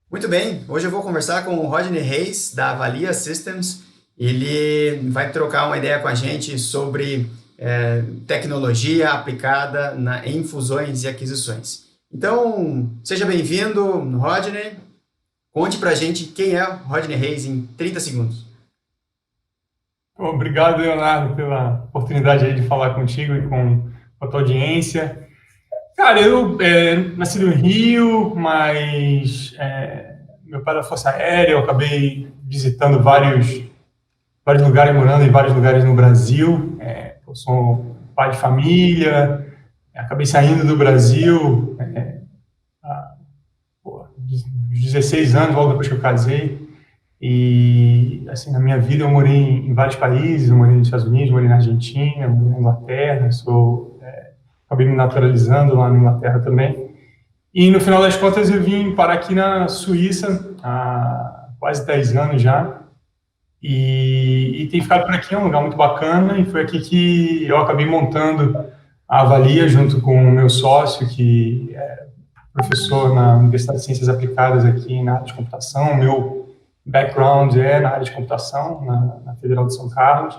Muito bem, hoje eu vou conversar com o Rodney Reis, da Avalia Systems. Ele vai trocar uma ideia com a gente sobre tecnologia aplicada em fusões e aquisições. Então, seja bem-vindo, Rodney. Conte pra gente quem é o Rodney Reis em 30 segundos. Obrigado, Leonardo, pela oportunidade aí de falar contigo e com a tua audiência. Cara, eu nasci no Rio, mas meu pai é da Força Aérea, eu acabei visitando vários lugares, morando em vários lugares no Brasil. Eu sou pai de família, acabei saindo do Brasil aos 16 anos, logo depois que eu casei. E, assim, na minha vida eu morei em vários países, eu morei nos Estados Unidos, morei na Argentina, morei na Inglaterra, acabei me naturalizando lá na Inglaterra também. E, no final das contas, eu vim parar aqui na Suíça há quase 10 anos já. E tenho ficado por aqui, é um lugar muito bacana, e foi aqui que eu acabei montando a Avalia junto com o meu sócio, que é professor na Universidade de Ciências Aplicadas aqui na área de computação. Meu background é na área de computação, na Federal de São Carlos,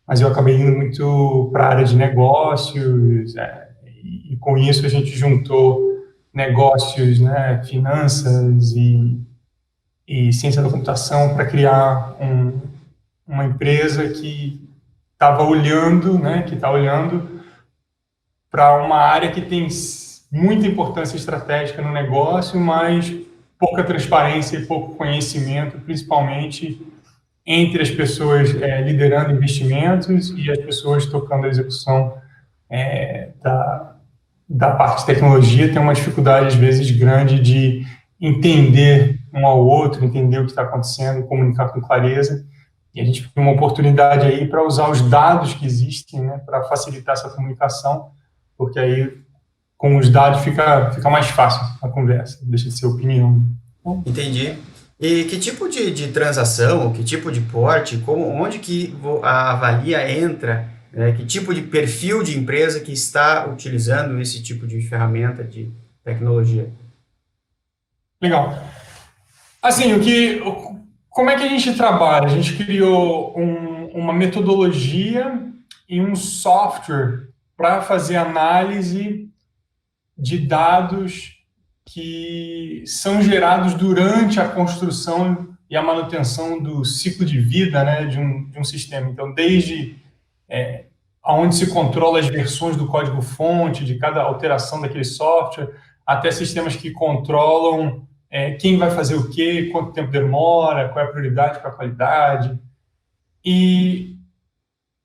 mas eu acabei indo muito para a área de negócios, e com isso a gente juntou negócios, né, finanças e ciência da computação para criar uma empresa que estava olhando, né, que está olhando para uma área que tem muita importância estratégica no negócio, mas pouca transparência e pouco conhecimento, principalmente entre as pessoas liderando investimentos e as pessoas tocando a execução da parte de tecnologia. Tem uma dificuldade, às vezes, grande de entender um ao outro, entender o que está acontecendo e comunicar com clareza. E a gente tem uma oportunidade aí para usar os dados que existem, né, para facilitar essa comunicação, porque aí com os dados fica mais fácil a conversa, deixa de ser opinião. Entendi. E que tipo de transação, que tipo de porte, onde que a Avalia entra, que tipo de perfil de empresa que está utilizando esse tipo de ferramenta de tecnologia? Legal. Assim, como é que a gente trabalha? A gente criou uma metodologia e um software para fazer análise de dados que são gerados durante a construção e a manutenção do ciclo de vida, né, de um sistema. Então, desde onde se controla as versões do código-fonte, de cada alteração daquele software, até sistemas que controlam quem vai fazer o quê, quanto tempo demora, qual é a prioridade para a qualidade. E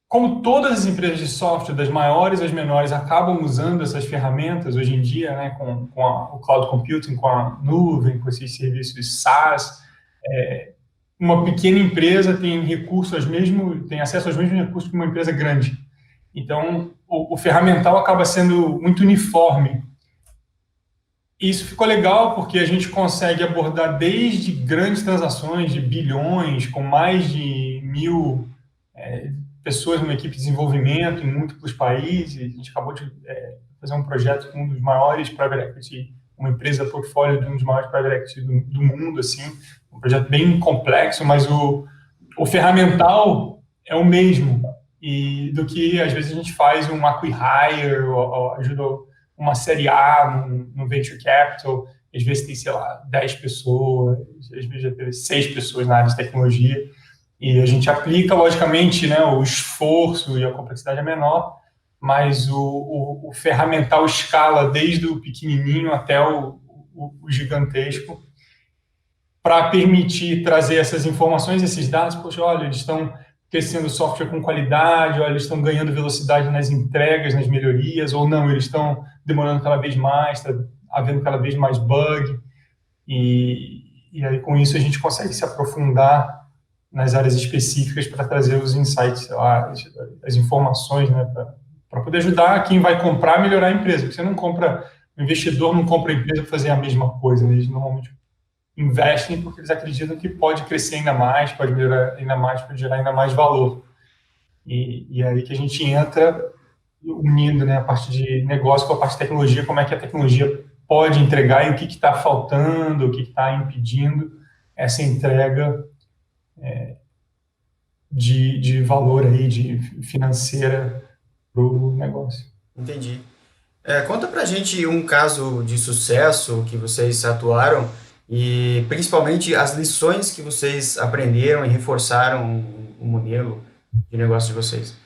como todas as empresas de software, das maiores às menores, acabam usando essas ferramentas hoje em dia, né, com o cloud computing, com a nuvem, com esses serviços SaaS, uma pequena empresa tem acesso aos mesmos recursos que uma empresa grande. Então, o ferramental acaba sendo muito uniforme. Isso ficou legal porque a gente consegue abordar desde grandes transações de bilhões, com mais de 1.000 pessoas numa equipe de desenvolvimento em múltiplos países. A gente acabou de fazer um projeto com um dos maiores private equity, uma empresa portfólio de um dos maiores private equity do mundo, assim, um projeto bem complexo, mas o ferramental é o mesmo, e do que às vezes a gente faz um acqui-hire, ou ajuda uma série A no venture capital, às vezes tem, sei lá, 10 pessoas, às vezes já teve 6 pessoas na área de tecnologia. E a gente aplica, logicamente, né, o esforço e a complexidade é menor, mas o ferramental escala desde o pequenininho até o gigantesco, para permitir trazer essas informações, esses dados. Poxa, olha, eles estão crescendo software com qualidade, olha, eles estão ganhando velocidade nas entregas, nas melhorias, ou não, eles estão demorando cada vez mais, está havendo cada vez mais bug. E aí, com isso, a gente consegue se aprofundar nas áreas específicas para trazer os insights, as informações, né, para poder ajudar quem vai comprar a melhorar a empresa. Porque você não compra, o investidor não compra a empresa para fazer a mesma coisa, né? Eles normalmente investem porque eles acreditam que pode crescer ainda mais, pode melhorar ainda mais, pode gerar ainda mais valor. E aí que a gente entra unindo, né, a parte de negócio com a parte de tecnologia, como é que a tecnologia pode entregar e o que está faltando, o que está impedindo essa entrega de valor aí, de financeira para o negócio. Entendi. Conta pra gente um caso de sucesso que vocês atuaram e principalmente as lições que vocês aprenderam e reforçaram o modelo de negócio de vocês.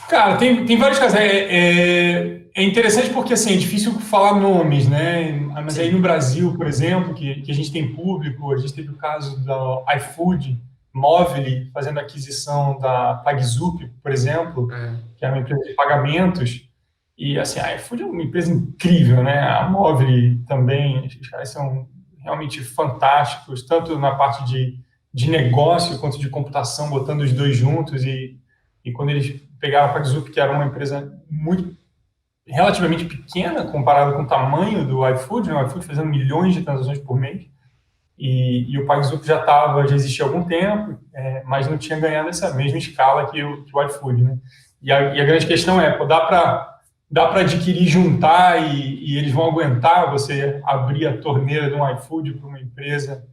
Cara, tem vários casos. É interessante porque assim, é difícil falar nomes, né? Mas aí Sim. no Brasil, por exemplo, que a gente tem público, a gente teve o caso da iFood, Movile, fazendo aquisição da PagZup, por exemplo, que é uma empresa de pagamentos. E assim, a iFood é uma empresa incrível, né? A Movile também, os caras são realmente fantásticos, tanto na parte de negócio quanto de computação, botando os dois juntos. E quando eles pegaram a PagZup, que era uma empresa muito relativamente pequena comparado com o tamanho do iFood, né? O iFood fazendo milhões de transações por mês, e o PagZup já existia há algum tempo, mas não tinha ganhado essa mesma escala que o iFood, né? E a grande questão é, pô, dá para adquirir, juntar e eles vão aguentar você abrir a torneira de um iFood para uma empresa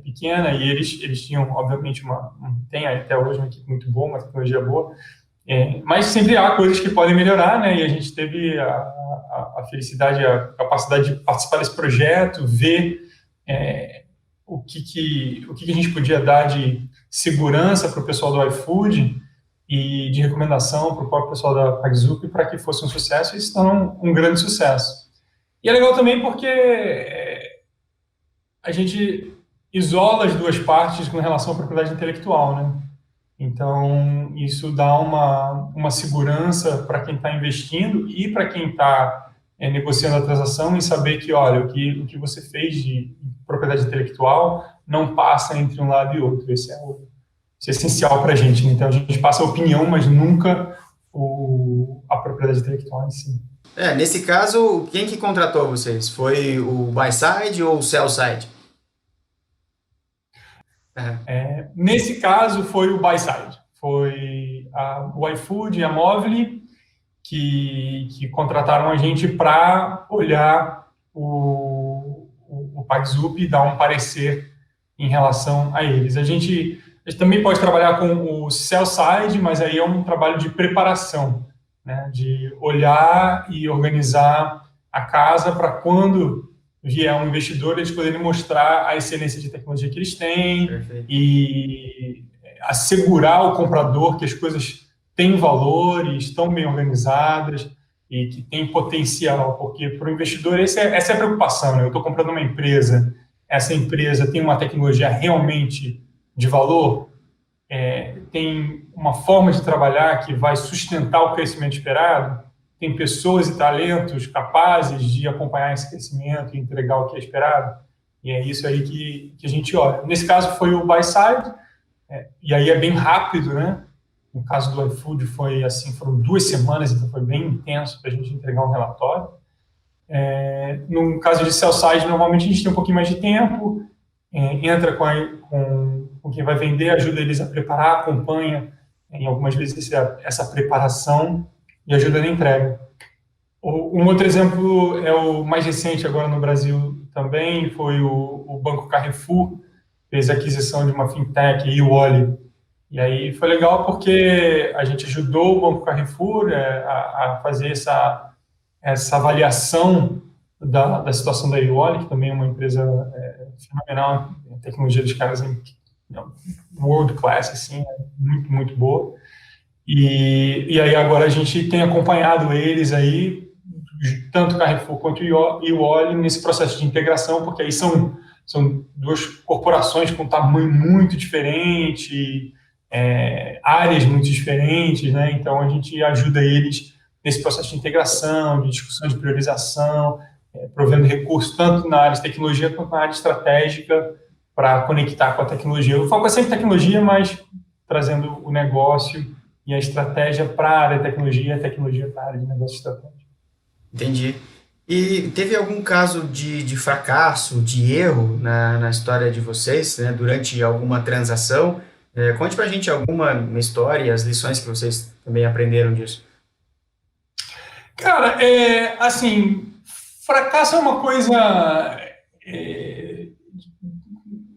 pequena, e eles tinham, obviamente, tem até hoje uma equipe muito boa, uma tecnologia boa, mas sempre há coisas que podem melhorar, né? E a gente teve a felicidade, a capacidade de participar desse projeto, ver o que a gente podia dar de segurança para o pessoal do iFood e de recomendação para o próprio pessoal da PagZup para que fosse um sucesso, e isso está um grande sucesso. E é legal também porque a gente isola as duas partes com relação à propriedade intelectual, né? Então, isso dá uma segurança para quem está investindo e para quem está negociando a transação, em saber que, olha, o que você fez de propriedade intelectual não passa entre um lado e outro. Isso é essencial para a gente, né? Então, a gente passa a opinião, mas nunca a propriedade intelectual em si. Nesse caso, quem que contratou vocês? Foi o buy side ou o sell side? Nesse caso, foi o buy side. Foi o iFood e a Movile que contrataram a gente para olhar o PagZup e dar um parecer em relação a eles. A gente também pode trabalhar com o sell side, mas aí é um trabalho de preparação, né? De olhar e organizar a casa para quando vier um investidor, eles poderem mostrar a excelência de tecnologia que eles têm. Perfeito. E assegurar o comprador que as coisas têm valor e estão bem organizadas e que têm potencial, porque para o investidor essa é a preocupação, né? Eu estou comprando uma empresa, essa empresa tem uma tecnologia realmente de valor, tem uma forma de trabalhar que vai sustentar o crescimento esperado, tem pessoas e talentos capazes de acompanhar esse crescimento e entregar o que é esperado, e é isso aí que a gente olha. Nesse caso foi o buy side, e aí é bem rápido, né? No caso do iFood foram 2 semanas, então foi bem intenso para a gente entregar um relatório. No caso de sell side, normalmente a gente tem um pouquinho mais de tempo, entra com quem vai vender, ajuda eles a preparar, acompanha, em algumas vezes essa preparação e ajuda na entrega. Um outro exemplo é o mais recente agora no Brasil também, foi o Banco Carrefour, fez a aquisição de uma fintech, Uoli. E aí foi legal porque a gente ajudou o Banco Carrefour a fazer essa avaliação da situação da Uoli, que também é uma empresa fenomenal, a tecnologia dos caras é world class, assim, muito, muito boa. E aí agora a gente tem acompanhado eles aí, tanto Carrefour quanto Uoli, nesse processo de integração, porque aí são 2 corporações com tamanho muito diferente, áreas muito diferentes, né? Então a gente ajuda eles nesse processo de integração, de discussão de priorização, provendo recursos tanto na área de tecnologia quanto na área estratégica para conectar com a tecnologia. O foco é sempre tecnologia, mas trazendo o negócio e a estratégia para a área de tecnologia e a tecnologia para a área de negócio estratégico. Entendi. E teve algum caso de fracasso, de erro na história de vocês, né, durante alguma transação? Conte pra gente alguma história e as lições que vocês também aprenderam disso. Cara, assim, fracasso é uma coisa é,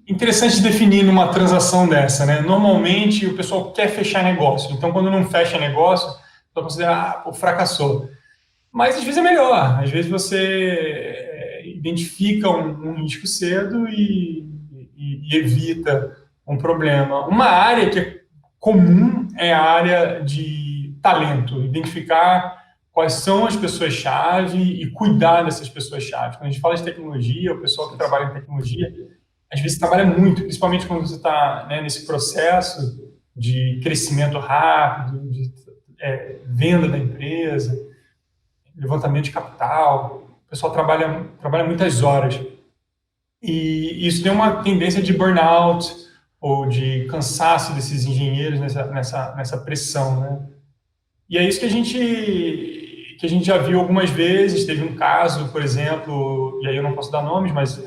interessante de definir numa transação dessa, né? Normalmente o pessoal quer fechar negócio, então quando não fecha negócio, vai considerar, pô, fracassou. Mas às vezes é melhor, às vezes você identifica um risco cedo e evita um problema. Uma área que é comum é a área de talento, identificar quais são as pessoas-chave e cuidar dessas pessoas-chave. Quando a gente fala de tecnologia, o pessoal que trabalha em tecnologia, às vezes trabalha muito, principalmente quando você está, né, nesse processo de crescimento rápido, de venda da empresa, levantamento de capital. O pessoal trabalha muitas horas. E isso tem uma tendência de burnout ou de cansaço desses engenheiros nessa pressão, né? E é isso que a gente já viu algumas vezes. Teve um caso, por exemplo, e aí eu não posso dar nomes, mas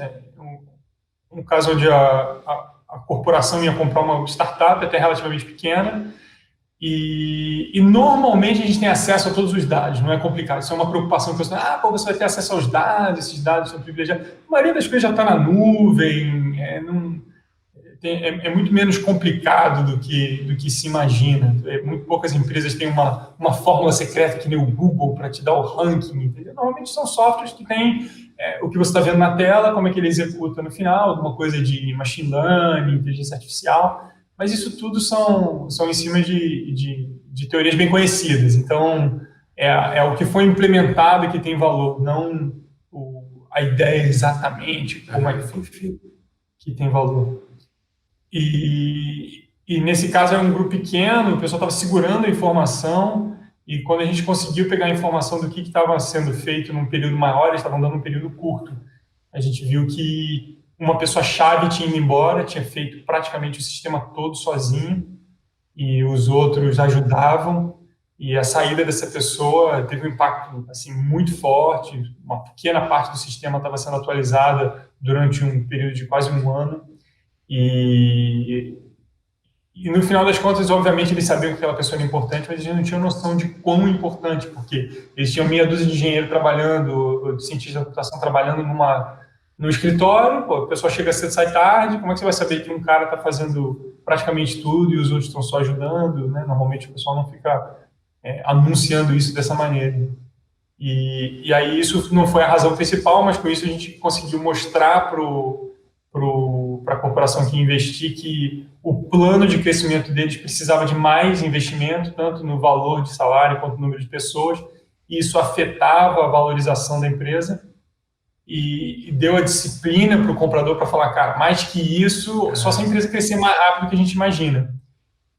um caso onde a corporação ia comprar uma startup até relativamente pequena e normalmente a gente tem acesso a todos os dados, não é complicado. Isso é uma preocupação que pô, você vai ter acesso aos dados, esses dados são privilegiados. A maioria das coisas já está na nuvem, é muito menos complicado do que se imagina. Muito poucas empresas têm uma fórmula secreta que nem o Google para te dar o ranking, entendeu? Normalmente são softwares que têm o que você está vendo na tela, como é que ele executa no final, alguma coisa de machine learning, inteligência artificial, mas isso tudo são em cima de teorias bem conhecidas. Então, é o que foi implementado que tem valor, não a ideia exatamente como é que foi feito que tem valor. E nesse caso era um grupo pequeno, o pessoal estava segurando a informação, e quando a gente conseguiu pegar a informação do que estava sendo feito num período maior, eles estavam dando um período curto. A gente viu que uma pessoa-chave tinha ido embora, tinha feito praticamente o sistema todo sozinho, e os outros ajudavam, e a saída dessa pessoa teve um impacto assim, muito forte. Uma pequena parte do sistema estava sendo atualizada durante um período de quase um ano, e no final das contas, obviamente, eles sabiam que aquela pessoa era importante, mas eles não tinham noção de quão importante, porque eles tinham meia dúzia de engenheiro trabalhando, de cientista da computação trabalhando no escritório. Pô, a pessoa chega cedo, sai tarde, como é que você vai saber que um cara está fazendo praticamente tudo e os outros estão só ajudando, né? Normalmente o pessoal não fica anunciando isso dessa maneira. E aí isso não foi a razão principal, mas com isso a gente conseguiu mostrar para a corporação que ia investir que o plano de crescimento deles precisava de mais investimento, tanto no valor de salário quanto no número de pessoas, e isso afetava a valorização da empresa, e deu a disciplina para o comprador para falar, cara, mais que isso, só se a empresa crescer mais rápido do que a gente imagina.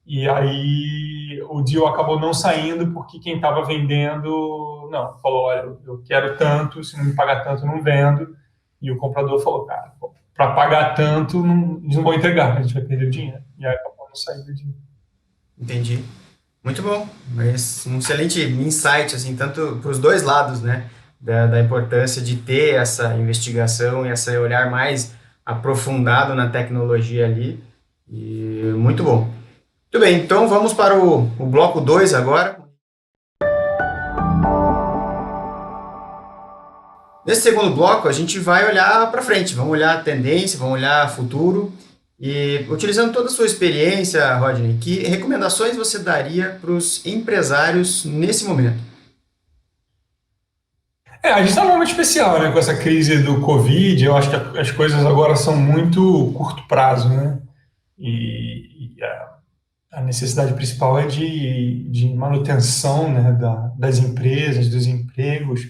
E aí o deal acabou não saindo porque quem estava vendendo, não, falou, olha, eu quero tanto, se não me pagar tanto, eu não vendo. E o comprador falou, cara, para pagar tanto, eles não vão entregar, a gente vai perder o dinheiro. E aí acabou não saindo do dinheiro. Entendi. Muito bom. Mas um excelente insight, assim, tanto para os dois lados, né? Da importância de ter essa investigação e esse olhar mais aprofundado na tecnologia ali. E muito bom. Muito bem, então vamos para o bloco 2 agora. Nesse segundo bloco, a gente vai olhar para frente, vamos olhar a tendência, vamos olhar futuro. E utilizando toda a sua experiência, Rodney, que recomendações você daria para os empresários nesse momento? A gente está num momento especial, né, com essa crise do Covid. Eu acho que as coisas agora são muito curto prazo, né? E a necessidade principal é de manutenção, né, das empresas, dos empregos,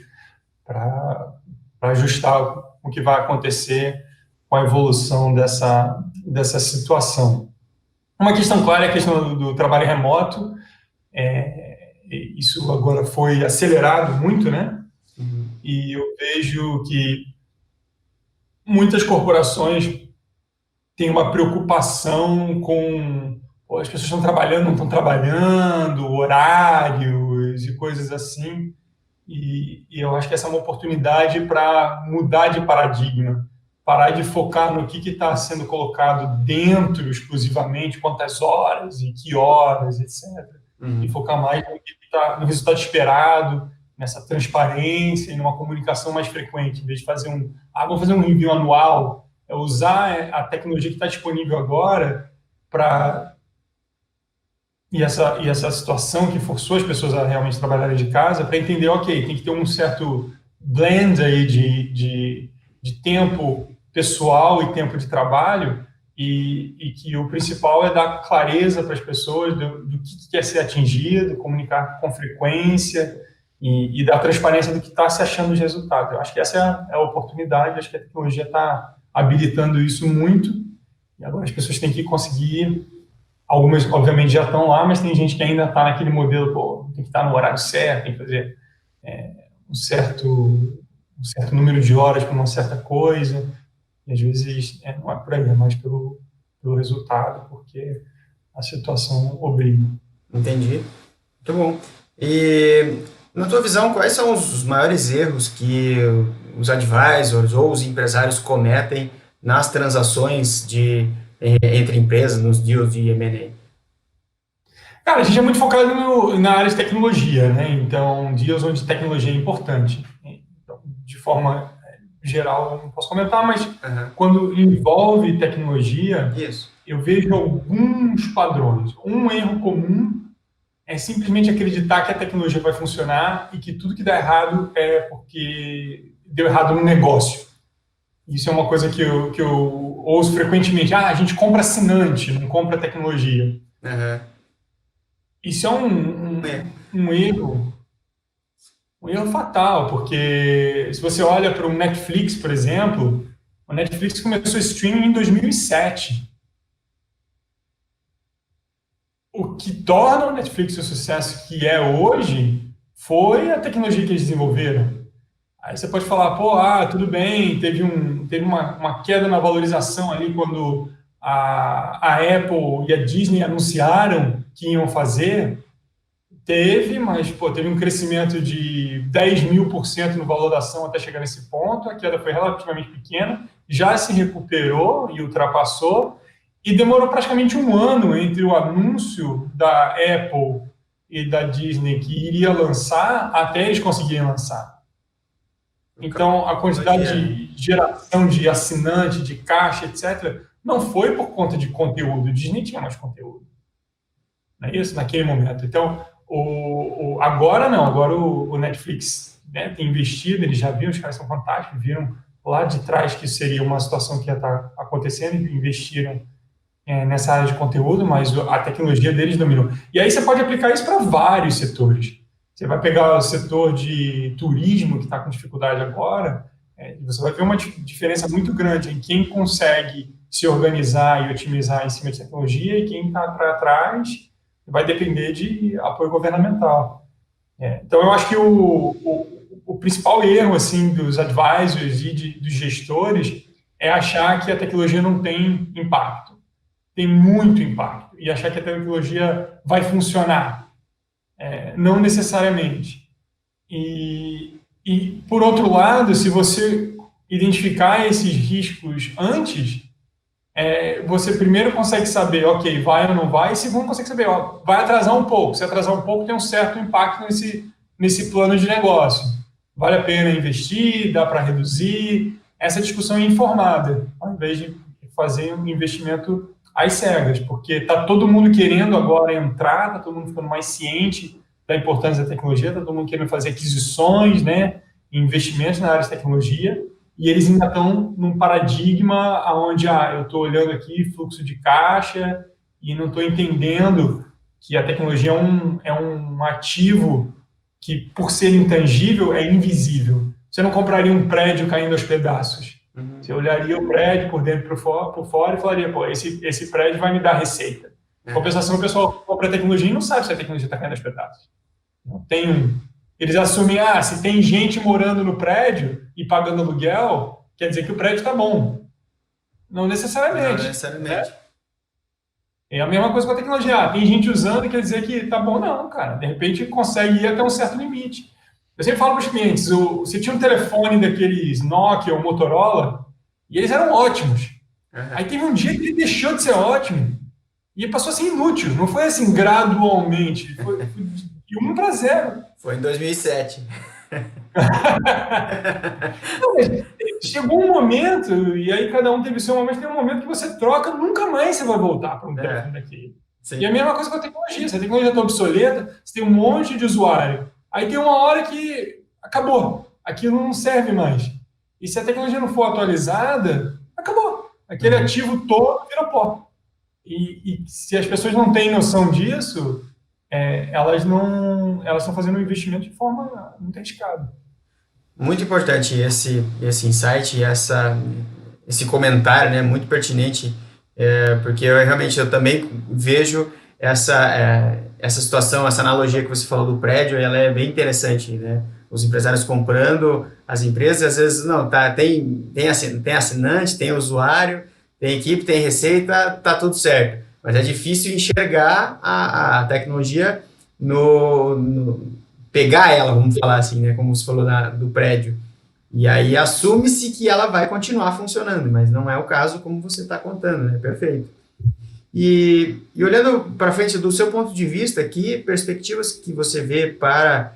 para ajustar o que vai acontecer com a evolução dessa situação. Uma questão clara é a questão do trabalho remoto. Isso agora foi acelerado muito, né? E eu vejo que muitas corporações têm uma preocupação com as pessoas estão trabalhando, não estão trabalhando, horários e coisas assim. e eu acho que essa é uma oportunidade para mudar de paradigma, parar de focar no que está sendo colocado dentro exclusivamente, quantas horas e que horas, etc. E focar mais no que está no resultado esperado, nessa transparência e numa comunicação mais frequente, em vez de fazer vamos fazer um review anual, é usar a tecnologia que está disponível agora para... E essa situação que forçou as pessoas a realmente trabalharem de casa, para entender, ok, tem que ter um certo blend aí de tempo pessoal e tempo de trabalho, e que o principal é dar clareza para as pessoas do que quer ser atingido, comunicar com frequência e dar transparência do que está se achando de resultado. Eu acho que essa é a oportunidade, acho que a tecnologia está habilitando isso muito, e agora as pessoas têm que conseguir... Algumas, obviamente, já estão lá, mas tem gente que ainda está naquele modelo, tem que estar no horário certo, tem que fazer um certo número de horas para uma certa coisa, e às vezes não é por aí, é mais pelo resultado, porque a situação obriga. Entendi. Muito bom. E, na tua visão, quais são os maiores erros que os advisors ou os empresários cometem nas transações entre empresas, nos deals de M&A? Cara, a gente é muito focado na área de tecnologia, né? Então, deals onde tecnologia é importante. Então, de forma geral, eu não posso comentar, mas quando envolve tecnologia, eu vejo alguns padrões. Um erro comum é simplesmente acreditar que a tecnologia vai funcionar e que tudo que dá errado é porque deu errado no negócio. Isso é uma coisa que eu ouço frequentemente. A gente compra assinante, não compra tecnologia. Isso é um erro fatal, porque se você olha para o Netflix, por exemplo, o Netflix começou streaming em 2007. O que torna o Netflix o sucesso que é hoje foi a tecnologia que eles desenvolveram. Aí você pode falar, tudo bem, teve uma queda na valorização ali quando a Apple e a Disney anunciaram que iam fazer. Mas teve um crescimento de 10.000% no valor da ação até chegar nesse ponto. A queda foi relativamente pequena, já se recuperou e ultrapassou, e demorou praticamente um ano entre o anúncio da Apple e da Disney que iria lançar até eles conseguirem lançar. Então, a quantidade de geração de assinante, de caixa, etc., não foi por conta de conteúdo. O Disney tinha mais conteúdo. Não é isso? Naquele momento. Então, agora não. Agora o Netflix, né, tem investido, eles já viram, os caras são fantásticos, viram lá de trás que seria uma situação que ia estar acontecendo e investiram nessa área de conteúdo, mas a tecnologia deles dominou. E aí você pode aplicar isso para vários setores. Você vai pegar o setor de turismo, que está com dificuldade agora, você vai ver uma diferença muito grande em quem consegue se organizar e otimizar em cima de tecnologia e quem está para trás vai depender de apoio governamental. Então, eu acho que o principal erro assim, dos advisors e dos gestores é achar que a tecnologia não tem impacto. Tem muito impacto. E achar que a tecnologia vai funcionar. Não necessariamente. E, por outro lado, se você identificar esses riscos antes, você primeiro consegue saber, ok, vai ou não vai, e segundo consegue saber, vai atrasar um pouco. Se atrasar um pouco, tem um certo impacto nesse plano de negócio. Vale a pena investir, dá para reduzir. Essa discussão é informada, ao invés de fazer um investimento às cegas, porque está todo mundo querendo agora entrar, está todo mundo ficando mais ciente da importância da tecnologia, está todo mundo querendo fazer aquisições, né, investimentos na área de tecnologia, e eles ainda estão num paradigma onde eu estou olhando aqui fluxo de caixa e não estou entendendo que a tecnologia é um ativo que, por ser intangível, é invisível. Você não compraria um prédio caindo aos pedaços. Você olharia o prédio por dentro por fora e falaria, esse prédio vai me dar receita. Em compensação, o pessoal compra a tecnologia e não sabe se a tecnologia está caindo aos pedaços. Não eles assumem, se tem gente morando no prédio e pagando aluguel, quer dizer que o prédio está bom. Não necessariamente. Não necessariamente. É a mesma coisa com a tecnologia. Tem gente usando e quer dizer que está bom. Não, cara. De repente consegue ir até um certo limite. Eu sempre falo para os clientes, você tinha um telefone daqueles Nokia ou Motorola, e eles eram ótimos. Aí teve um dia que ele deixou de ser ótimo e passou a ser inútil. Não foi assim gradualmente, foi de 1 para 0. Foi em 2007. Não, mas chegou um momento, e aí cada um teve o seu momento, tem um momento que você troca, nunca mais você vai voltar para um telefone daquele. Sim. E a mesma coisa com a tecnologia. Se a tecnologia está obsoleta, você tem um monte de usuário. Aí tem uma hora que acabou. Aquilo não serve mais. E se a tecnologia não for atualizada, acabou. Aquele ativo todo vira pó. E se as pessoas não têm noção disso, elas estão fazendo um investimento de forma muito arriscada. Muito importante esse insight e esse comentário, né, muito pertinente, porque eu também vejo essa situação, essa analogia que você falou do prédio, ela é bem interessante, né? Os empresários comprando as empresas, às vezes, tem assinante, tem usuário, tem equipe, tem receita, tá tudo certo. Mas é difícil enxergar a tecnologia pegar ela, vamos falar assim, né? Como você falou do prédio. E aí assume-se que ela vai continuar funcionando, mas não é o caso como você está contando, né? Perfeito. E olhando para frente do seu ponto de vista, que perspectivas que você vê para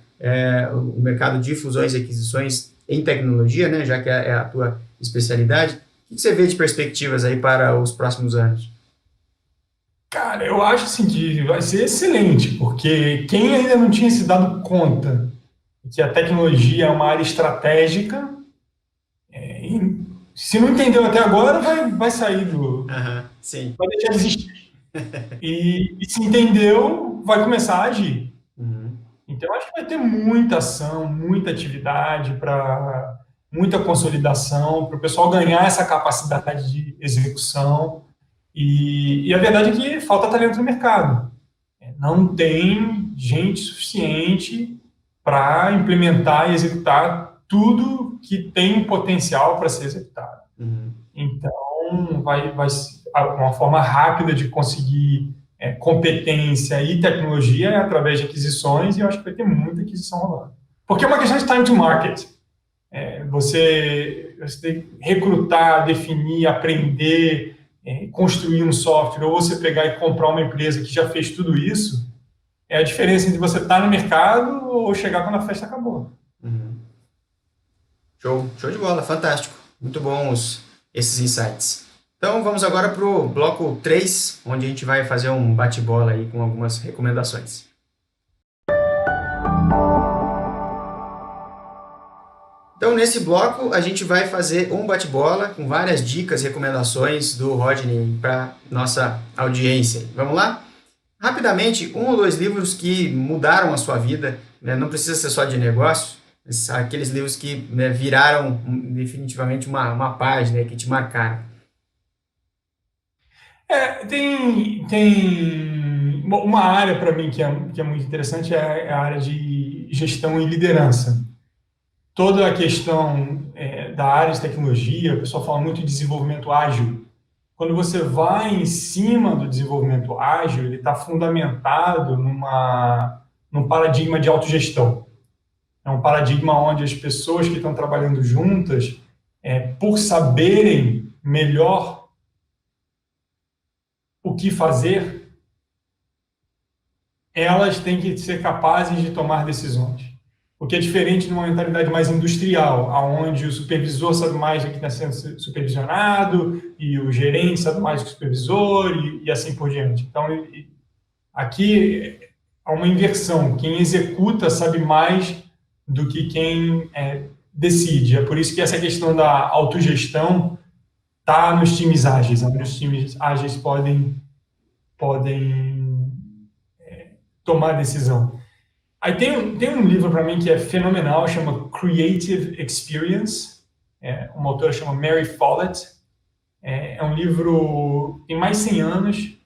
o mercado de fusões e aquisições em tecnologia, né? Já que é a tua especialidade, o que você vê de perspectivas aí para os próximos anos? Cara, eu acho assim que vai ser excelente, porque quem ainda não tinha se dado conta que a tecnologia é uma área estratégica, se não entendeu até agora, vai sair sim. Vai deixar de existir. E se entendeu, vai começar a agir. Então, acho que vai ter muita ação, muita atividade, muita consolidação, para o pessoal ganhar essa capacidade de execução. E a verdade é que falta talento no mercado. Não tem gente suficiente para implementar e executar tudo que tem potencial para ser executado. Então, vai ser uma forma rápida de conseguir competência e tecnologia através de aquisições, e eu acho que vai ter muita aquisição rolando. Porque é uma questão de time to market. Você tem que recrutar, definir, aprender, construir um software, ou você pegar e comprar uma empresa que já fez tudo isso, é a diferença entre você estar no mercado ou chegar quando a festa acabou. Show de bola, fantástico. Muito bons esses insights. Então, vamos agora para o bloco 3, onde a gente vai fazer um bate-bola aí com algumas recomendações. Então, nesse bloco, a gente vai fazer um bate-bola com várias dicas, recomendações do Rodney para nossa audiência. Vamos lá? Rapidamente, 1 ou 2 livros que mudaram a sua vida, né? Não precisa ser só de negócio, mas aqueles livros que, né, viraram definitivamente uma página, que te marcaram. Tem uma área para mim que é muito interessante, é a área de gestão e liderança. Toda a questão da área de tecnologia, o pessoal fala muito de desenvolvimento ágil. Quando você vai em cima do desenvolvimento ágil, ele está fundamentado num paradigma de autogestão. É um paradigma onde as pessoas que estão trabalhando juntas, por saberem melhor o que fazer, elas têm que ser capazes de tomar decisões. O que é diferente de uma mentalidade mais industrial, onde o supervisor sabe mais do que está sendo supervisionado, e o gerente sabe mais do que o supervisor, e assim por diante. Então, aqui há uma inversão. Quem executa sabe mais do que quem decide. É por isso que essa questão da autogestão está nos times ágeis, onde os times ágeis podem tomar decisão. Aí tem um livro para mim que é fenomenal, chama Creative Experience, uma autora chama Mary Follett. É um livro, tem mais de 100 anos,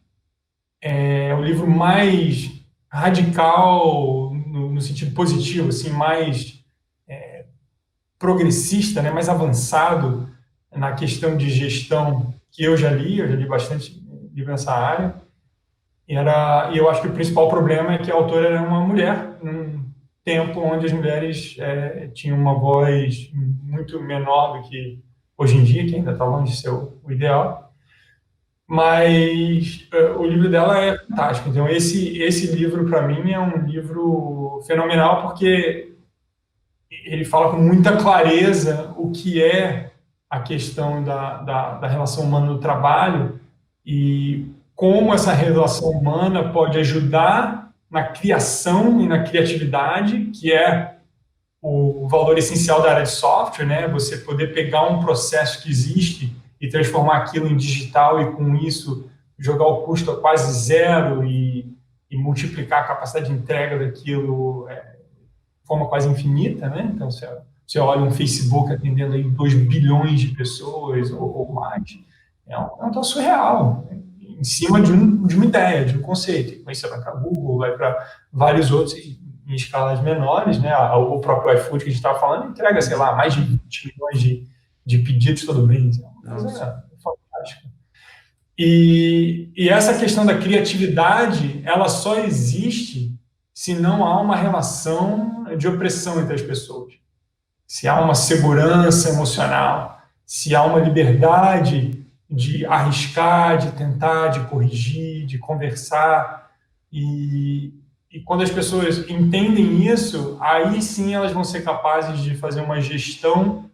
é o livro mais radical, no sentido positivo, assim, mais progressista, né, mais avançado na questão de gestão que eu já li bastante livro nessa área. E eu acho que o principal problema é que a autora era uma mulher, não tempo onde as mulheres tinham uma voz muito menor do que hoje em dia, que ainda está longe de ser o ideal. Mas o livro dela é fantástico. Então, esse livro, para mim, é um livro fenomenal, porque ele fala com muita clareza o que é a questão da relação humana no trabalho e como essa relação humana pode ajudar na criação e na criatividade, que é o valor essencial da área de software, né? Você poder pegar um processo que existe e transformar aquilo em digital e, com isso, jogar o custo a quase zero e multiplicar a capacidade de entrega daquilo de forma quase infinita, né? Então, você olha um Facebook atendendo aí 2 bilhões de pessoas ou mais, é um troço surreal, né? Em cima de uma ideia, de um conceito. Aí você vai para Google, vai para vários outros em escalas menores, né? O próprio iFood que a gente estava falando entrega, sei lá, mais de 20 milhões de pedidos todo mês. É uma coisa fantástica. E essa questão da criatividade, ela só existe se não há uma relação de opressão entre as pessoas. Se há uma segurança emocional, se há uma liberdade de arriscar, de tentar, de corrigir, de conversar. E quando as pessoas entendem isso, aí sim elas vão ser capazes de fazer uma gestão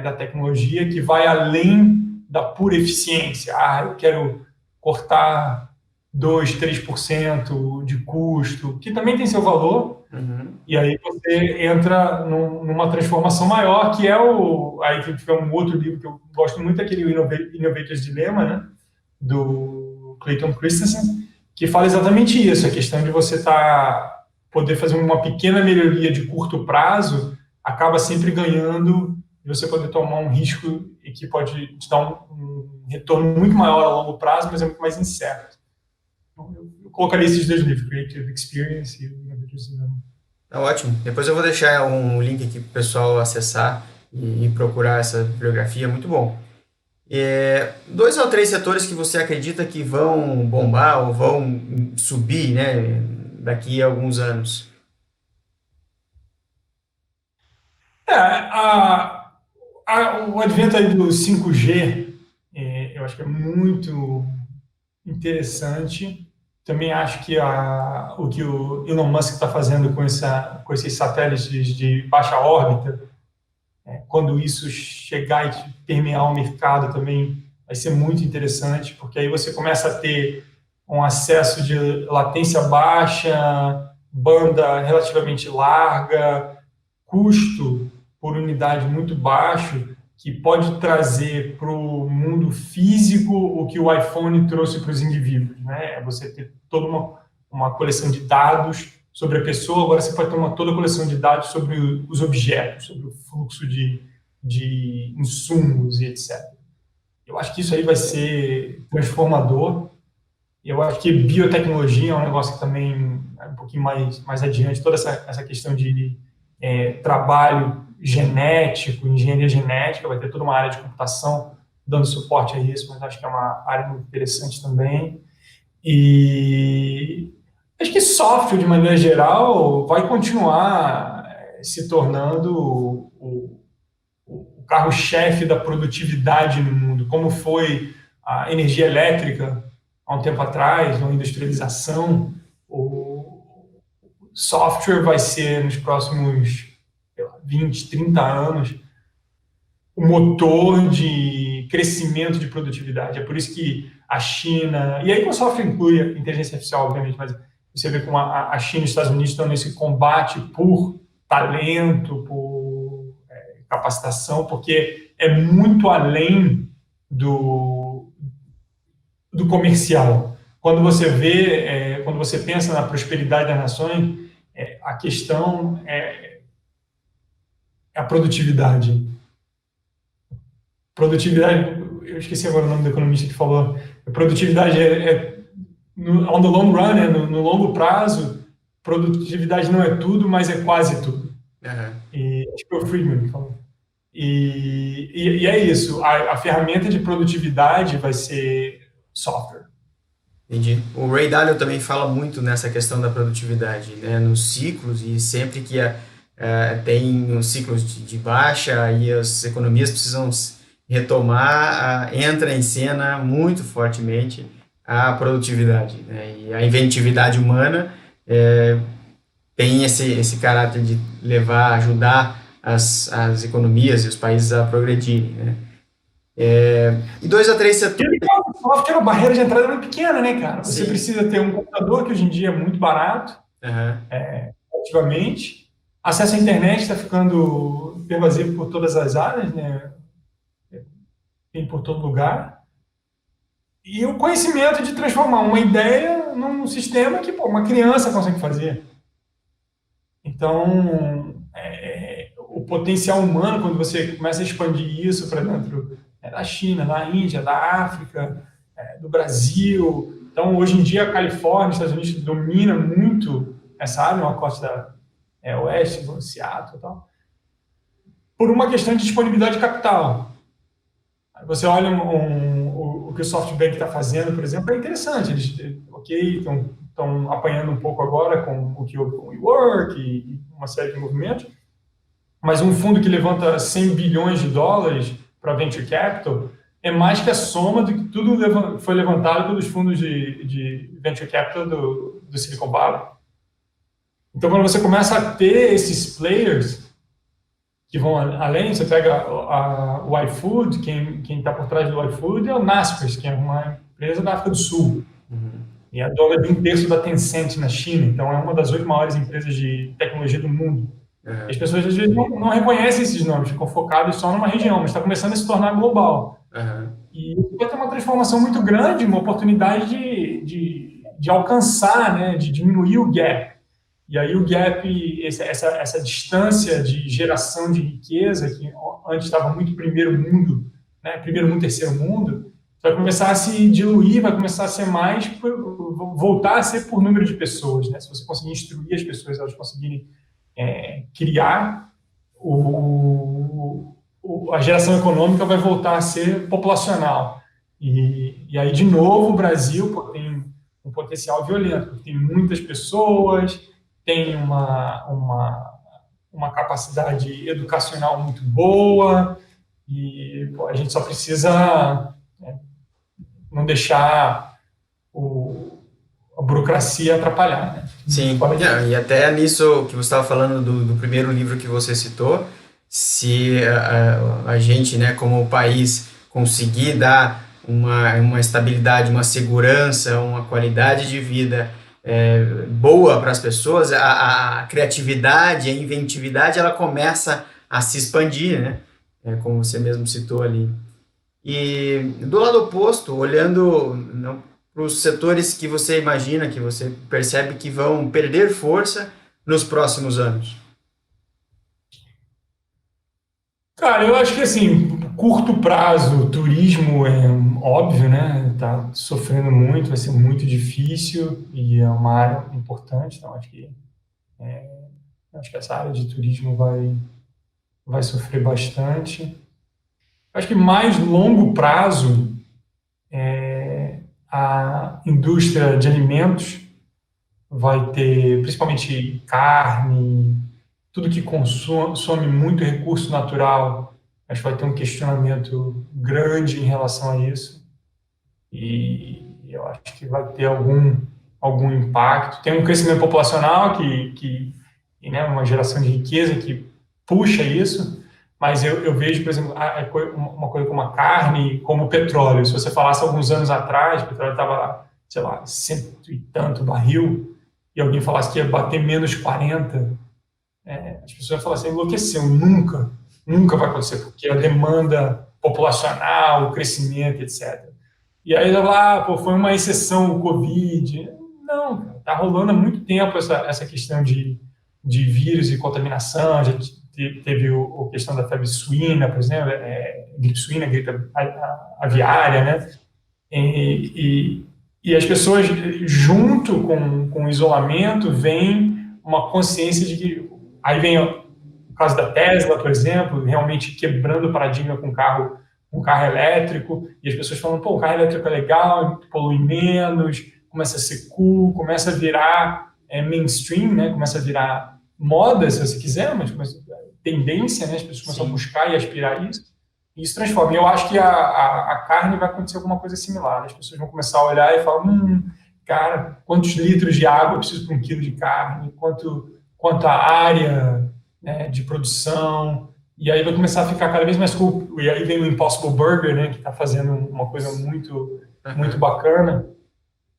da tecnologia que vai além da pura eficiência. Eu quero cortar 2%, 3% de custo, que também tem seu valor. E aí você entra numa transformação maior, que é aí que fica um outro livro que eu gosto muito, aquele Innovator's Dilemma, né, do Clayton Christensen, que fala exatamente isso, a questão de você poder fazer uma pequena melhoria de curto prazo, acaba sempre ganhando e você poder tomar um risco e que pode te dar um retorno muito maior a longo prazo, mas é muito mais incerto. Então, eu colocaria esses 2 livros, Creative Experience e o Innovator's Dilemma. Tá ótimo. Depois eu vou deixar um link aqui para o pessoal acessar e procurar essa bibliografia, muito bom. 2 ou 3 setores que você acredita que vão bombar ou vão subir, né, daqui a alguns anos? O advento aí do 5G, eu acho que é muito interessante. Também acho que o que o Elon Musk está fazendo com esses satélites de baixa órbita, quando isso chegar e permear o mercado também, vai ser muito interessante, porque aí você começa a ter um acesso de latência baixa, banda relativamente larga, custo por unidade muito baixo, que pode trazer para o mundo físico o que o iPhone trouxe para os indivíduos, né? Você ter toda uma coleção de dados sobre a pessoa, agora você pode ter toda a coleção de dados sobre os objetos, sobre o fluxo de insumos e etc. Eu acho que isso aí vai ser transformador. Eu acho que biotecnologia é um negócio que também é um pouquinho mais adiante, toda essa questão de trabalho genético, engenharia genética, vai ter toda uma área de computação dando suporte a isso, mas acho que é uma área muito interessante também. E acho que software, de maneira geral, vai continuar se tornando o carro-chefe da produtividade no mundo, como foi a energia elétrica há um tempo atrás, a industrialização. O software vai ser, nos próximos 20, 30 anos, o motor de crescimento de produtividade. É por isso que a China, e aí com o software inclui a inteligência artificial, obviamente, mas você vê como a China e os Estados Unidos estão nesse combate por talento, por capacitação, porque é muito além do comercial. Quando você vê, quando você pensa na prosperidade das nações, a questão é a produtividade. Produtividade, eu esqueci agora o nome do economista que falou, a produtividade on the long run, no longo prazo, produtividade não é tudo, mas é quase tudo. E acho que o Friedman falou. E é isso, a ferramenta de produtividade vai ser software. Entendi. O Ray Dalio também fala muito nessa questão da produtividade, né, nos ciclos, e sempre que tem os ciclos de baixa e as economias precisam retomar, entra em cena muito fortemente a produtividade, né, e a inventividade humana tem esse caráter de ajudar as economias e os países a progredirem, né. E dois a três E setores. o software, a barreira de entrada é muito pequena, né, cara? Você Sim. precisa ter um computador, que hoje em dia é muito barato, Aham. ativamente. Acesso à internet está ficando pervasivo por todas as áreas, né? Tem por todo lugar. E o conhecimento de transformar uma ideia num sistema que, pô, uma criança consegue fazer. Então, o potencial humano, quando você começa a expandir isso para dentro da China, da Índia, da África, do Brasil. Então, hoje em dia, a Califórnia, os Estados Unidos domina muito essa área, uma costa oeste, Seattle e tal, por uma questão de disponibilidade de capital. Você olha o que o SoftBank está fazendo, por exemplo, é interessante. Eles, estão apanhando um pouco agora com o que houve com o WeWork e uma série de movimentos, mas um fundo que levanta 100 bilhões de dólares para Venture Capital é mais que a soma do que tudo foi levantado pelos fundos de Venture Capital do Silicon Valley. Então, quando você começa a ter esses players que vão além, você pega o iFood, quem está por trás do iFood é o Naspers, que é uma empresa da África do Sul. E é dona de 1/3 da Tencent na China, então é uma das 8 maiores empresas de tecnologia do mundo. E as pessoas às vezes não reconhecem esses nomes, ficam focados só numa região, mas está começando a se tornar global. E vai ter uma transformação muito grande, uma oportunidade de alcançar, né, de diminuir o gap. E aí o gap, essa distância de geração de riqueza, que antes estava muito primeiro mundo, né, primeiro mundo, terceiro mundo, vai começar a se diluir, vai começar a ser mais, voltar a ser por número de pessoas, né? Se você conseguir instruir as pessoas, elas conseguirem criar, a geração econômica vai voltar a ser populacional. E aí, de novo, o Brasil tem um potencial violento, porque tem muitas pessoas, tem uma capacidade educacional muito boa, e a gente só precisa não deixar a burocracia atrapalhar, né? Sim, e até nisso que você estava falando do primeiro livro que você citou, se a gente, né, como país, conseguir dar uma estabilidade, uma segurança, uma qualidade de vida boa para as pessoas, a criatividade, a inventividade, ela começa a se expandir, né? Como você mesmo citou ali. E do lado oposto, olhando para os setores que você imagina, que você percebe que vão perder força nos próximos anos. Cara, eu acho que, assim, curto prazo, turismo é óbvio, né? Tá sofrendo muito, vai ser muito difícil e é uma área importante, então acho que essa área de turismo vai sofrer bastante. Acho que mais longo prazo, a indústria de alimentos vai ter, principalmente carne, tudo que consome muito recurso natural, acho que vai ter um questionamento grande em relação a isso. E eu acho que vai ter algum impacto. Tem um crescimento populacional né, uma geração de riqueza que puxa isso, mas eu vejo, por exemplo, uma coisa como a carne, como o petróleo. Se você falasse alguns anos atrás, o petróleo estava, sei lá, 100 e tanto barril, e alguém falasse que ia bater menos 40, as pessoas falam assim, enlouqueceu, nunca vai acontecer, porque a demanda populacional, o crescimento, etc. E aí, foi uma exceção o Covid. Não, está rolando há muito tempo essa questão de vírus e contaminação. Já teve a questão da febre suína, por exemplo, gripe suína, gripe aviária, né? E as pessoas, junto com o isolamento, vem uma consciência de que... Aí vem o caso da Tesla, por exemplo, realmente quebrando o paradigma com um carro elétrico, e as pessoas falam, pô, o carro elétrico é legal, polui menos, começa a ser cool, começa a virar mainstream, né? Começa a virar moda, se você quiser, mas começa, tendência, né? As pessoas começam a buscar e aspirar isso. E isso transforma. E eu acho que a carne vai acontecer alguma coisa similar. As pessoas vão começar a olhar e falar, cara, quantos litros de água eu preciso para 1 quilo de carne? Quanto a área, né, de produção? E aí vai começar a ficar cada vez mais cool. E aí vem o Impossible Burger, né, que está fazendo uma coisa muito, muito bacana.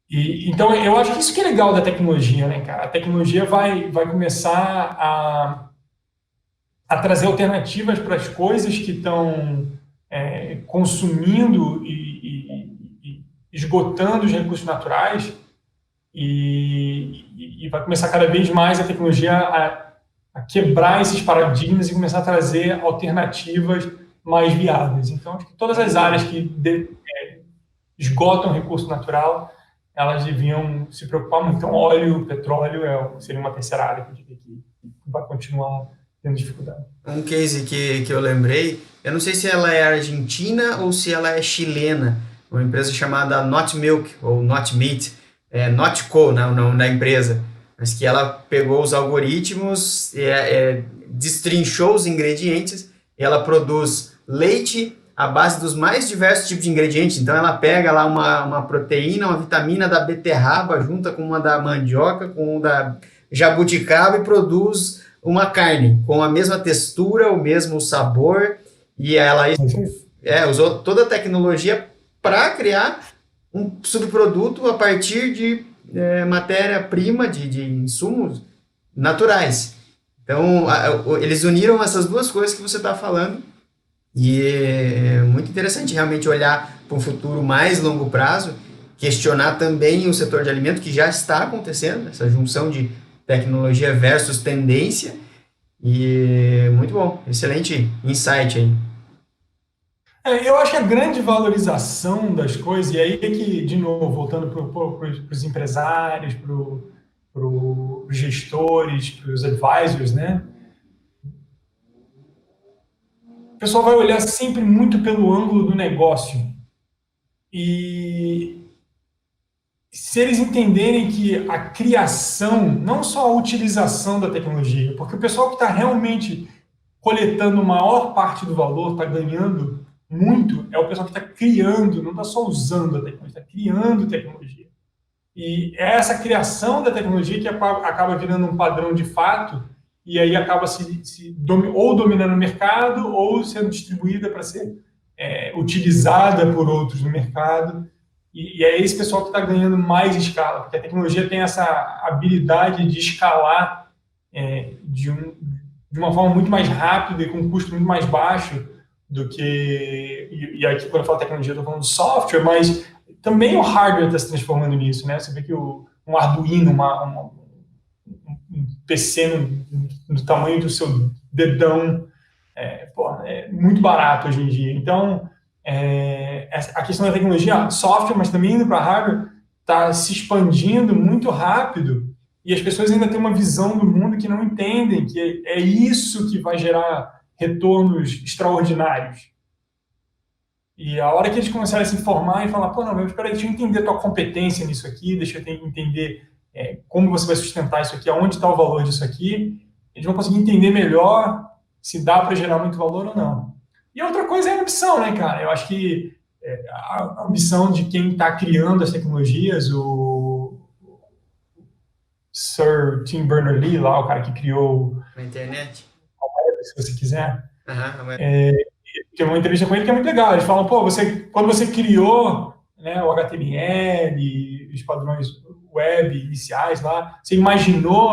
E, então, eu acho que isso que é legal da tecnologia, né, cara? A tecnologia vai começar a trazer alternativas para as coisas que estão consumindo e esgotando os recursos naturais e vai começar cada vez mais a tecnologia a quebrar esses paradigmas e começar a trazer alternativas mais viáveis. Então, acho que todas as áreas que esgotam recurso natural, elas deviam se preocupar muito. Então, óleo, petróleo seria uma terceira área que eu diria que vai continuar tendo dificuldade. Um case que eu lembrei, eu não sei se ela é argentina ou se ela é chilena, uma empresa chamada Not Milk ou Not Meat, Notco, não da empresa, mas que ela pegou os algoritmos, destrinchou os ingredientes, e ela produz leite à base dos mais diversos tipos de ingredientes. Então ela pega lá uma proteína, uma vitamina da beterraba, junta com uma da mandioca, com uma da jabuticaba e produz uma carne com a mesma textura, o mesmo sabor, e ela usou toda a tecnologia para criar um subproduto a partir de matéria-prima, de insumos naturais. Então, eles uniram essas duas coisas que você está falando, e é muito interessante realmente olhar para um futuro mais longo prazo, questionar também o setor de alimento, que já está acontecendo, essa junção de tecnologia versus tendência, e muito bom, excelente insight aí. Eu acho que a grande valorização das coisas, e aí é que, de novo, voltando para os empresários, para os gestores, para os advisors, né? O pessoal vai olhar sempre muito pelo ângulo do negócio. E se eles entenderem que a criação, não só a utilização da tecnologia, porque o pessoal que está realmente coletando maior parte do valor, está ganhando muito, é o pessoal que está criando, não está só usando a tecnologia, está criando tecnologia. E é essa criação da tecnologia que acaba virando um padrão de fato, e aí acaba ou dominando o mercado, ou sendo distribuída para ser utilizada por outros no mercado. E é esse pessoal que está ganhando mais escala, porque a tecnologia tem essa habilidade de escalar de uma forma muito mais rápida e com um custo muito mais baixo do que... E aqui, quando eu falo tecnologia, eu estou falando de software, mas também o hardware está se transformando nisso, né? Você vê que um Arduino, um PC do tamanho do seu dedão, é muito barato hoje em dia. Então, a questão da tecnologia, software, mas também indo para hardware, está se expandindo muito rápido e as pessoas ainda têm uma visão do mundo que não entendem que é isso que vai gerar retornos extraordinários. E a hora que eles começarem a se informar e falar, mas espera aí, deixa eu entender a tua competência nisso aqui, deixa eu entender como você vai sustentar isso aqui, aonde está o valor disso aqui, eles vão conseguir entender melhor se dá para gerar muito valor ou não. E outra coisa é a ambição, né, cara? Eu acho que a ambição de quem está criando as tecnologias, o Sir Tim Berners-Lee, lá, o cara que criou na internet, se você quiser, Uhum. Tem uma entrevista com ele que é muito legal. Eles falam, quando você criou, né, o HTML, os padrões web iniciais lá, você imaginou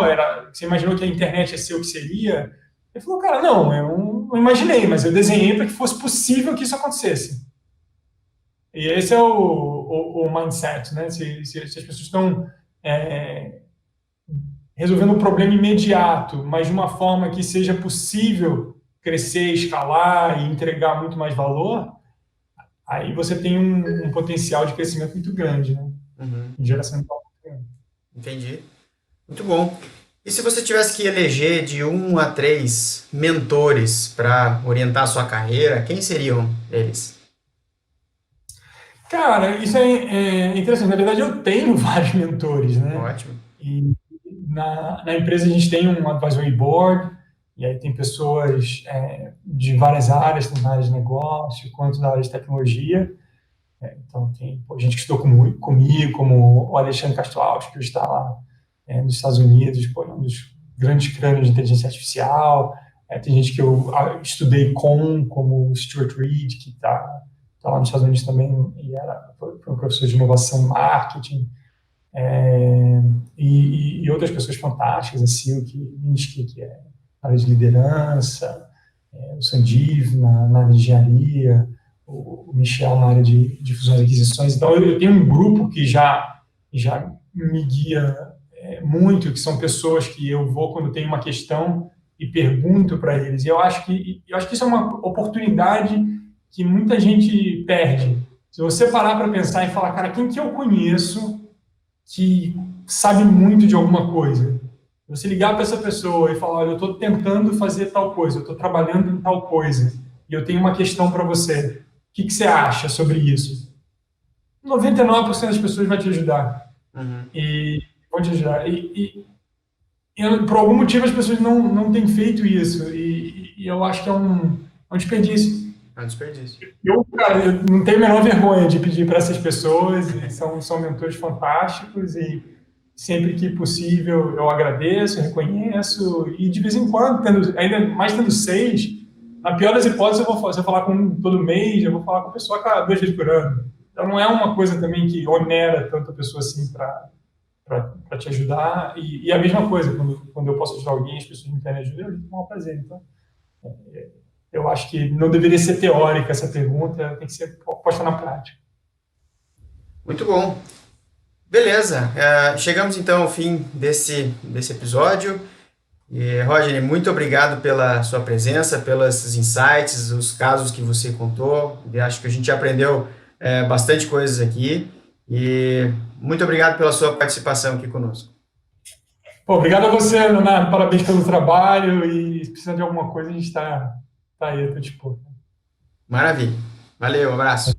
que a internet ia ser o que seria? Ele falou, cara, não, eu não imaginei, mas eu desenhei para que fosse possível que isso acontecesse. E esse é o mindset, né? Se as pessoas estão resolvendo um problema imediato, mas de uma forma que seja possível crescer, escalar e entregar muito mais valor, aí você tem um potencial de crescimento muito grande, né? Uhum. Em geração de valor muito grande. Entendi. Muito bom. E se você tivesse que eleger de 1 a 3 mentores para orientar a sua carreira, quem seriam eles? Cara, isso é interessante. Na verdade, eu tenho vários mentores, né? Ótimo. E na empresa a gente tem um advisory board, e aí tem pessoas de várias áreas, tanto na área de negócio quanto na área de tecnologia. Então, tem gente que estudou comigo, como o Alexandre Castro Alves, que está lá nos Estados Unidos, pô, um dos grandes crânios de inteligência artificial. Tem gente que eu estudei como o Stuart Reed, que está lá nos Estados Unidos também, e foi um professor de inovação e marketing. E outras pessoas fantásticas, a Silke Minsky, que é na área de liderança, o Sanjeev na área de engenharia, o Michel na área de fusões e aquisições. Então, eu tenho um grupo que já me guia muito, que são pessoas que eu vou quando tenho uma questão e pergunto para eles. E eu acho que isso é uma oportunidade que muita gente perde. Se você parar para pensar e falar, cara, quem que eu conheço que sabe muito de alguma coisa? Você ligar para essa pessoa e falar, olha, eu estou tentando fazer tal coisa, eu estou trabalhando em tal coisa, e eu tenho uma questão para você. O que você acha sobre isso? 99% das pessoas vai te ajudar. Uhum. E vão te ajudar. E por algum motivo as pessoas não têm feito isso. E eu acho que é um desperdício. É um desperdício. Cara, eu não tenho a menor vergonha de pedir para essas pessoas, e são mentores fantásticos, e sempre que possível eu agradeço, reconheço, e de vez em quando, ainda mais tendo 6, na pior das hipóteses, se eu falar com um todo mês, eu vou falar com a pessoa cada 2 vezes por ano. Então não é uma coisa também que onera tanto a pessoa assim para te ajudar. E a mesma coisa, quando eu posso ajudar alguém, as pessoas me querem ajuda, eu ajudo com o maior prazer. Então, eu acho que não deveria ser teórica essa pergunta, tem que ser posta na prática. Muito bom. Beleza. Chegamos então ao fim desse episódio. E, Rodney, muito obrigado pela sua presença, pelos insights, os casos que você contou. Eu acho que a gente aprendeu bastante coisas aqui. E muito obrigado pela sua participação aqui conosco. Pô, obrigado a você, Leonardo. Parabéns pelo trabalho. E se precisar de alguma coisa, a gente está aí, eu estou disposto. Maravilha. Valeu, um abraço.